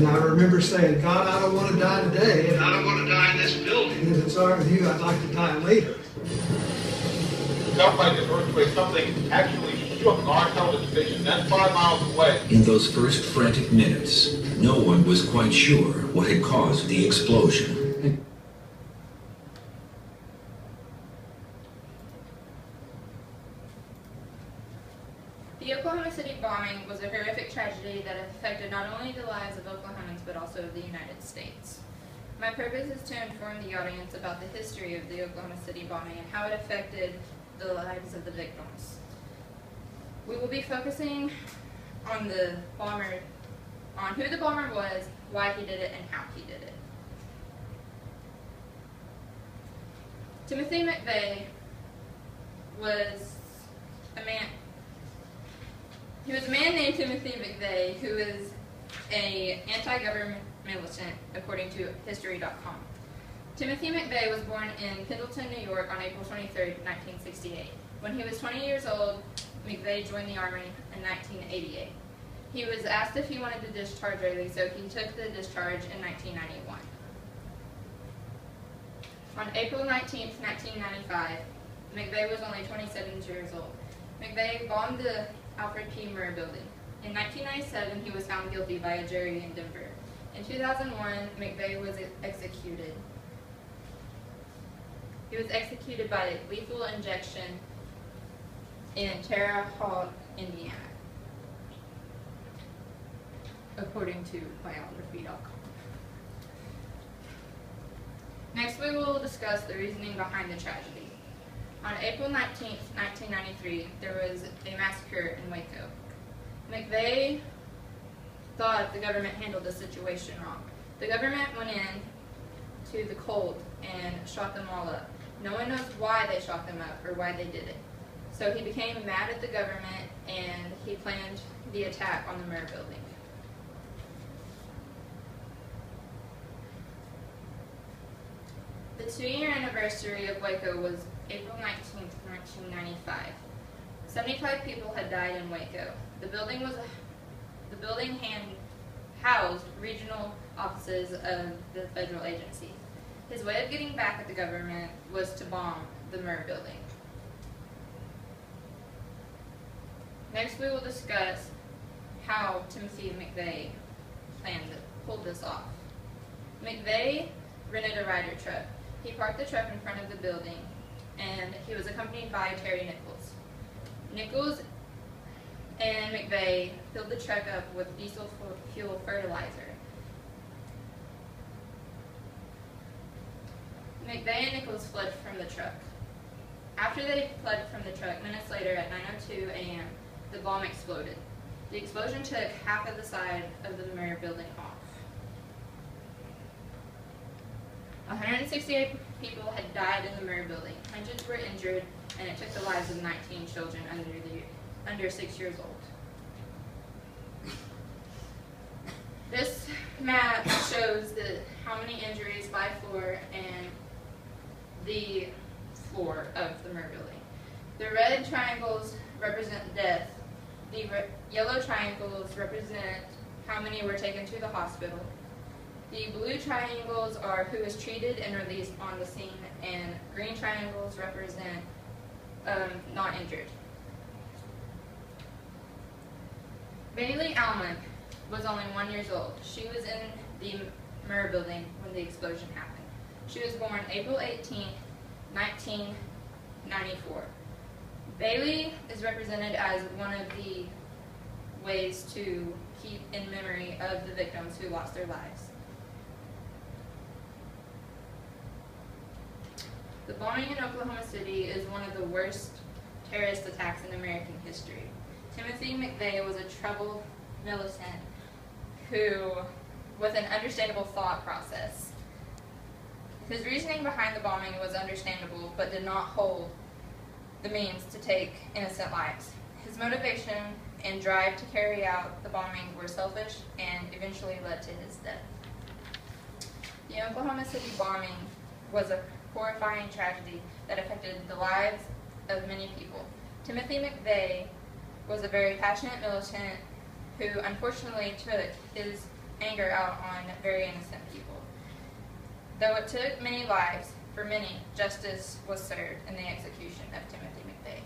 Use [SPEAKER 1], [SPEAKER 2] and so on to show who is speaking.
[SPEAKER 1] And I remember saying, God, I don't want to die today.
[SPEAKER 2] And I don't want to die in this building.
[SPEAKER 1] And if it's all right with you, I'd like to die later.
[SPEAKER 3] Felt like this earthquake, something actually shook our television station. That's 5 miles away.
[SPEAKER 4] In those first frantic minutes, no one was quite sure what had caused the explosion.
[SPEAKER 5] The Oklahoma City bombing was a horrific tragedy that affected not only the lives of Oklahomans but also of the United States. My purpose is to inform the audience about the history of the Oklahoma City bombing and how it affected the lives of the victims. We will be focusing on the bomber, on who the bomber was, why he did it, and how he did it. Timothy McVeigh was a man. He was a man named Timothy McVeigh who was an anti-government militant, according to History.com. Timothy McVeigh was born in Pendleton, New York on April 23, 1968. When he was 20 years old, McVeigh joined the Army in 1988. He was asked if he wanted to discharge early, so he took the discharge in 1991. On April 19, 1995, McVeigh was only 27 years old. McVeigh bombed the Alfred P. Murrah building. In 1997, he was found guilty by a jury in Denver. In 2001, McVeigh was executed. He was executed by lethal injection in Terre Haute, Indiana, according to biography.com. Next, we will discuss the reasoning behind the tragedy. On April 19, 1993, there was a massacre in Waco. McVeigh thought the government handled the situation wrong. The government went in to the cold and shot them all up. No one knows why they shot them up or why they did it. So he became mad at the government and he planned the attack on the Murrah building. The 2-year anniversary of Waco was April 19, 1995. 75 people had died in Waco. The building housed regional offices of the federal agency. His way of getting back at the government was to bomb the Murrah building. Next, we will discuss how Timothy McVeigh planned to pull this off. McVeigh rented a Ryder truck. He parked the truck in front of the building, and he was accompanied by Terry Nichols. Nichols and McVeigh filled the truck up with diesel fuel fertilizer. McVeigh and Nichols fled from the truck. After they fled from the truck, minutes later at 9:02 a.m., the bomb exploded. The explosion took half of the side of the Murrah building off. 168 people had died in the Murrah building. Hundreds were injured, and it took the lives of 19 children under 6 years old. This map shows how many injuries by floor and the floor of the Murrah building. The red triangles represent death. The yellow triangles represent how many were taken to the hospital. The blue triangles are who was treated and released on the scene, and green triangles represent not injured. Bailey Almond was only 1 year old. She was in the Murrah building when the explosion happened. She was born April 18, 1994. Bailey is represented as one of the ways to keep in memory of the victims who lost their lives. The bombing in Oklahoma City is one of the worst terrorist attacks in American history. Timothy McVeigh was a troubled militant who, with an understandable thought process. His reasoning behind the bombing was understandable, but did not hold the means to take innocent lives. His motivation and drive to carry out the bombing were selfish and eventually led to his death. The Oklahoma City bombing was a horrifying tragedy that affected the lives of many people. Timothy McVeigh was a very passionate militant who unfortunately took his anger out on very innocent people. Though it took many lives, for many, justice was served in the execution of Timothy McVeigh.